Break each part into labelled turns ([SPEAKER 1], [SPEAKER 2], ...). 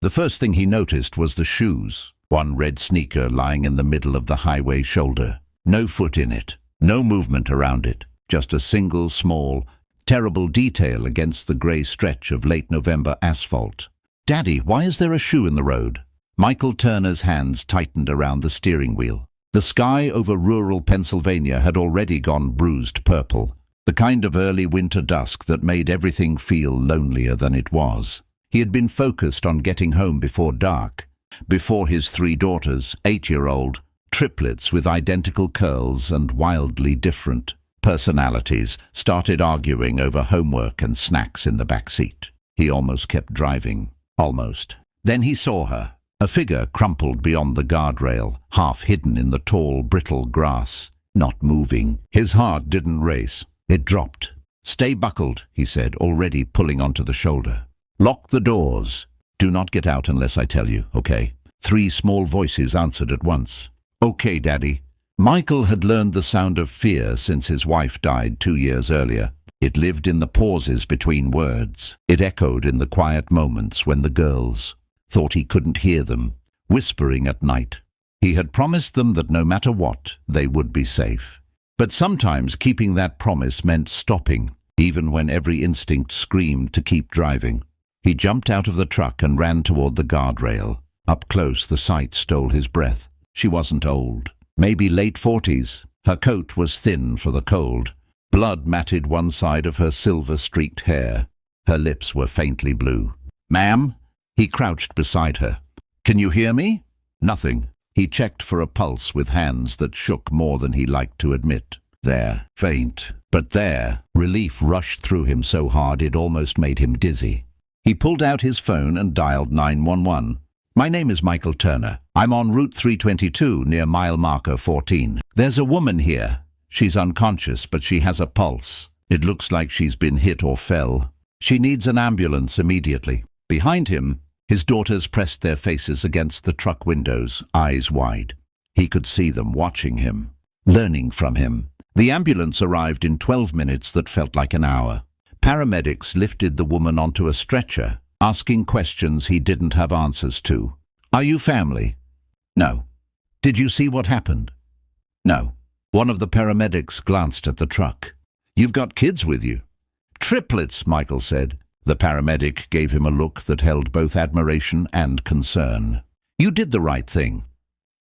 [SPEAKER 1] The first thing he noticed was the shoes, one red sneaker lying in the middle of the highway shoulder. No foot in it, no movement around it, just a single small, terrible detail against the grey stretch of late November asphalt. "Daddy, why is there a shoe in the road?" Michael Turner's hands tightened around the steering wheel. The sky over rural Pennsylvania had already gone bruised purple, the kind of early winter dusk that made everything feel lonelier than it was. He had been focused on getting home before dark, before his 3 daughters, 8-year-old, triplets with identical curls and wildly different personalities, started arguing over homework and snacks in the back seat. He almost kept driving. Almost. Then he saw her. A figure crumpled beyond the guardrail, half hidden in the tall, brittle grass, not moving. His heart didn't race. It dropped. "Stay buckled," he said, already pulling onto the shoulder. "Lock the doors. Do not get out unless I tell you, okay?" 3 small voices answered at once. "Okay, Daddy." Michael had learned the sound of fear since his wife died 2 years earlier. It lived in the pauses between words. It echoed in the quiet moments when the girls thought he couldn't hear them, whispering at night. He had promised them that no matter what, they would be safe. But sometimes keeping that promise meant stopping, even when every instinct screamed to keep driving. He jumped out of the truck and ran toward the guardrail. Up close, the sight stole his breath. She wasn't old, maybe late 40s. Her coat was thin for the cold. Blood matted one side of her silver-streaked hair. Her lips were faintly blue. "Ma'am?" He crouched beside her. "Can you hear me?" Nothing. He checked for a pulse with hands that shook more than he liked to admit. There. Faint. But there. Relief rushed through him so hard it almost made him dizzy. He pulled out his phone and dialed 911. "My name is Michael Turner. I'm on Route 322 near mile marker 14. There's a woman here. She's unconscious, but she has a pulse. It looks like she's been hit or fell. She needs an ambulance immediately." Behind him, his daughters pressed their faces against the truck windows, eyes wide. He could see them watching him, learning from him. The ambulance arrived in 12 minutes that felt like an hour. Paramedics lifted the woman onto a stretcher, asking questions he didn't have answers to. "Are you family?" "No." "Did you see what happened?" "No." One of the paramedics glanced at the truck. "You've got kids with you." "Triplets," Michael said. The paramedic gave him a look that held both admiration and concern. "You did the right thing."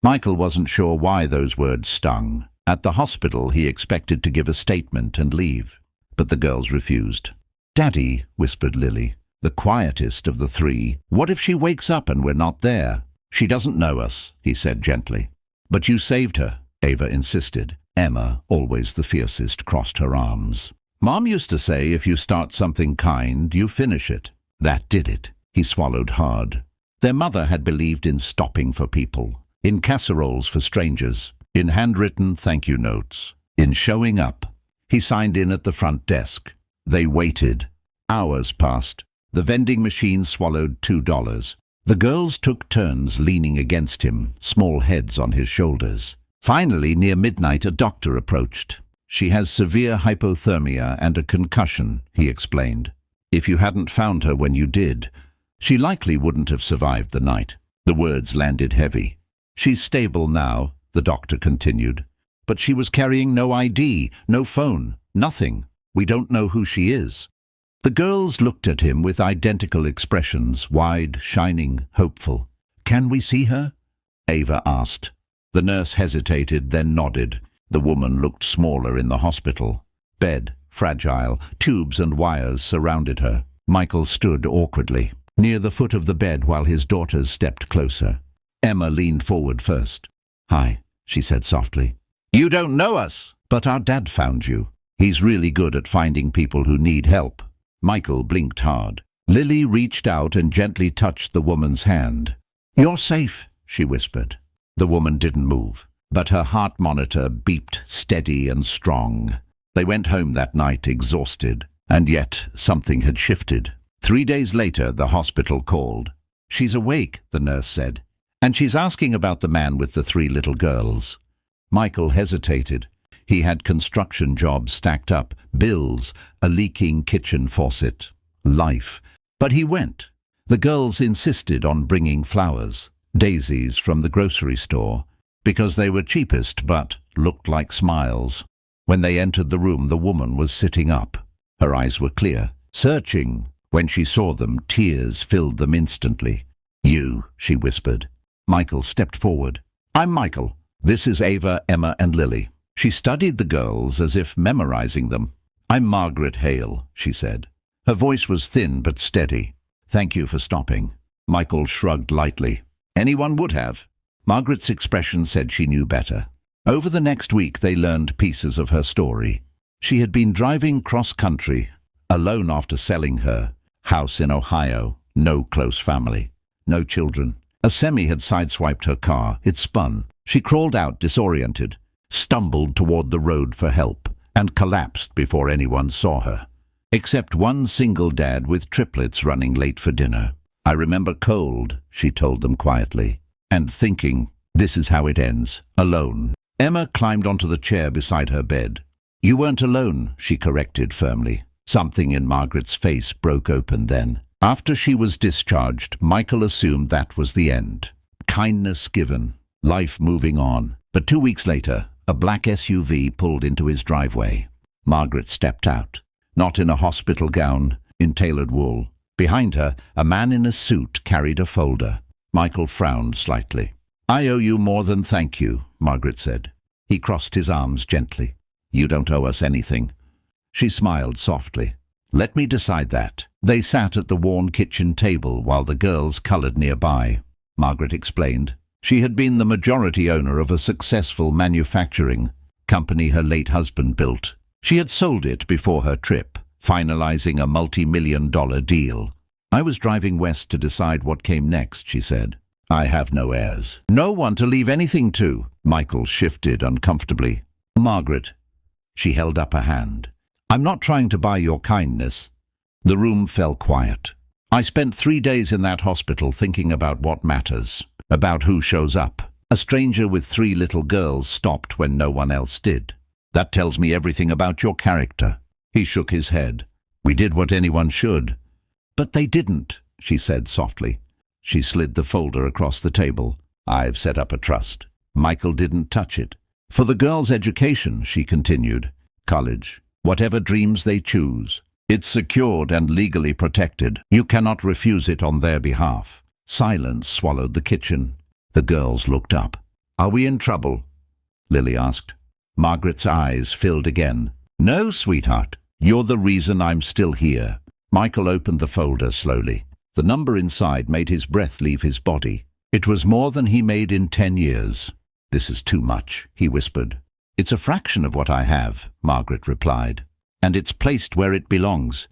[SPEAKER 1] Michael wasn't sure why those words stung. At the hospital, he expected to give a statement and leave. But the girls refused. "Daddy," whispered Lily, the quietest of the 3, "what if she wakes up and we're not there?" "She doesn't know us," he said gently. "But you saved her," Ava insisted. Emma, always the fiercest, crossed her arms. "Mom used to say if you start something kind, you finish it." That did it. He swallowed hard. Their mother had believed in stopping for people, in casseroles for strangers, in handwritten thank you notes, in showing up. He signed in at the front desk. They waited. Hours passed. The vending machine swallowed $2. The girls took turns leaning against him, small heads on his shoulders. Finally, near midnight, a doctor approached. "She has severe hypothermia and a concussion," he explained. "If you hadn't found her when you did, she likely wouldn't have survived the night." The words landed heavy. "She's stable now," the doctor continued. "But she was carrying no ID, no phone, nothing. We don't know who she is." The girls looked at him with identical expressions, wide, shining, hopeful. "Can we see her?" Ava asked. The nurse hesitated, then nodded. The woman looked smaller in the hospital. Bed, fragile, tubes and wires surrounded her. Michael stood awkwardly, near the foot of the bed while his daughters stepped closer. Emma leaned forward first. "Hi," she said softly. "You don't know us, but our dad found you. He's really good at finding people who need help." Michael blinked hard. Lily reached out and gently touched the woman's hand. "You're safe," she whispered. The woman didn't move, but her heart monitor beeped steady and strong. They went home that night exhausted, and yet something had shifted. 3 days later, the hospital called. "She's awake," the nurse said, "and she's asking about the man with the 3 little girls." Michael hesitated. He had construction jobs stacked up, bills, a leaking kitchen faucet, life. But he went. The girls insisted on bringing flowers, daisies from the grocery store, because they were cheapest but looked like smiles. When they entered the room, the woman was sitting up. Her eyes were clear, searching. When she saw them, tears filled them instantly. "You," she whispered. Michael stepped forward. "I'm Michael. This is Ava, Emma, and Lily." She studied the girls as if memorizing them. "I'm Margaret Hale," she said. Her voice was thin but steady. "Thank you for stopping." Michael shrugged lightly. "Anyone would have." Margaret's expression said she knew better. Over the next week they learned pieces of her story. She had been driving cross-country, alone after selling her house in Ohio, no close family, no children. A semi had sideswiped her car. It spun. She crawled out disoriented, stumbled toward the road for help, and collapsed before anyone saw her. Except one single dad with triplets running late for dinner. "I remember cold," she told them quietly, and thinking, this is how it ends, alone. Emma climbed onto the chair beside her bed. "You weren't alone," she corrected firmly. Something in Margaret's face broke open then. After she was discharged, Michael assumed that was the end. Kindness given, life moving on. But 2 weeks later, a black SUV pulled into his driveway. Margaret stepped out, not in a hospital gown, in tailored wool. Behind her, a man in a suit carried a folder. Michael frowned slightly. "I owe you more than thank you," Margaret said. He crossed his arms gently. "You don't owe us anything." She smiled softly. "Let me decide that." They sat at the worn kitchen table while the girls colored nearby. Margaret explained. She had been the majority owner of a successful manufacturing company her late husband built. She had sold it before her trip, finalizing a multi-million-dollar deal. "I was driving west to decide what came next," she said. "I have no heirs. No one to leave anything to." Michael shifted uncomfortably. "Margaret." She held up a hand. "I'm not trying to buy your kindness." The room fell quiet. "I spent 3 days in that hospital thinking about what matters, about who shows up. A stranger with 3 little girls stopped when no one else did. That tells me everything about your character." He shook his head. "We did what anyone should." "But they didn't," she said softly. She slid the folder across the table. "I've set up a trust." Michael didn't touch it. "For the girls' education," she continued. "College. Whatever dreams they choose. It's secured and legally protected. You cannot refuse it on their behalf." Silence swallowed the kitchen. The girls looked up. "Are we in trouble?" Lily asked. Margaret's eyes filled again. "No, sweetheart. You're the reason I'm still here." Michael opened the folder slowly. The number inside made his breath leave his body. It was more than he made in 10 years. "This is too much," he whispered. "It's a fraction of what I have," Margaret replied. "And it's placed where it belongs."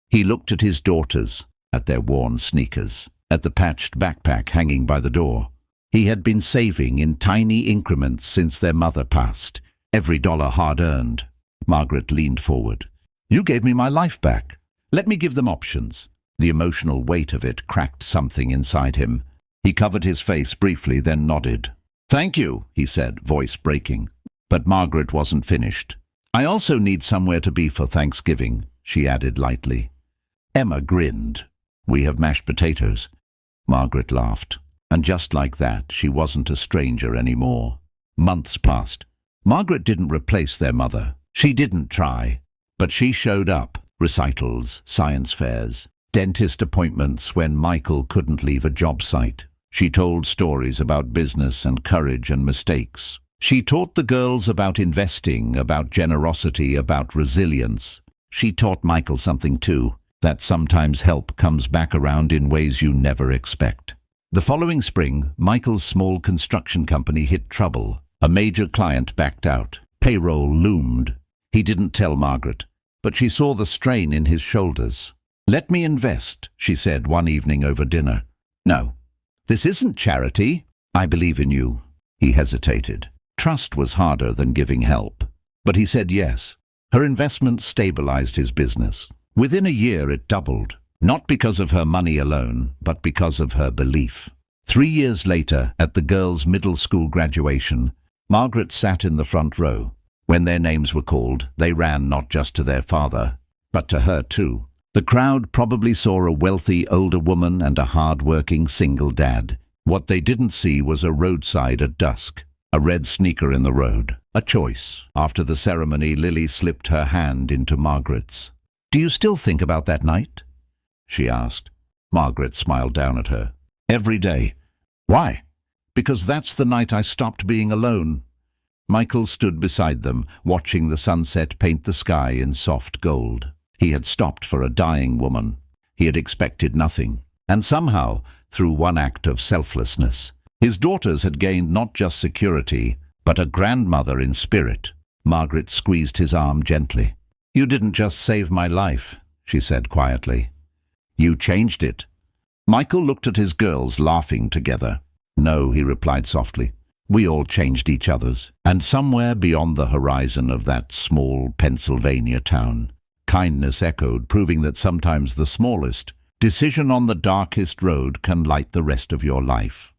[SPEAKER 1] He looked at his daughters, at their worn sneakers, at the patched backpack hanging by the door. He had been saving in tiny increments since their mother passed, every dollar hard-earned. Margaret leaned forward. "You gave me my life back. Let me give them options." The emotional weight of it cracked something inside him. He covered his face briefly, then nodded. "Thank you," he said, voice breaking. But Margaret wasn't finished. "I also need somewhere to be for Thanksgiving," she added lightly. Emma grinned. "We have mashed potatoes." Margaret laughed. And just like that, she wasn't a stranger anymore. Months passed. Margaret didn't replace their mother. She didn't try. But she showed up. Recitals, science fairs, dentist appointments when Michael couldn't leave a job site. She told stories about business and courage and mistakes. She taught the girls about investing, about generosity, about resilience. She taught Michael something too, that sometimes help comes back around in ways you never expect. The following spring, Michael's small construction company hit trouble. A major client backed out. Payroll loomed. He didn't tell Margaret, but she saw the strain in his shoulders. "Let me invest," she said one evening over dinner. "No. This isn't charity." "I believe in you." He hesitated. Trust was harder than giving help. But he said yes. Her investment stabilized his business. Within a year it doubled, not because of her money alone, but because of her belief. 3 years later, at the girls' middle school graduation, Margaret sat in the front row. When their names were called, they ran not just to their father, but to her too. The crowd probably saw a wealthy older woman and a hard-working single dad. What they didn't see was a roadside at dusk, a red sneaker in the road, a choice. After the ceremony, Lily slipped her hand into Margaret's. "Do you still think about that night?" she asked. Margaret smiled down at her. "Every day." "Why?" "Because that's the night I stopped being alone." Michael stood beside them, watching the sunset paint the sky in soft gold. He had stopped for a dying woman. He had expected nothing. And somehow, through one act of selflessness, his daughters had gained not just security, but a grandmother in spirit. Margaret squeezed his arm gently. "You didn't just save my life," she said quietly. "You changed it." Michael looked at his girls laughing together. "No," he replied softly. "We all changed each other's." And somewhere beyond the horizon of that small Pennsylvania town, kindness echoed, proving that sometimes the smallest decision on the darkest road can light the rest of your life.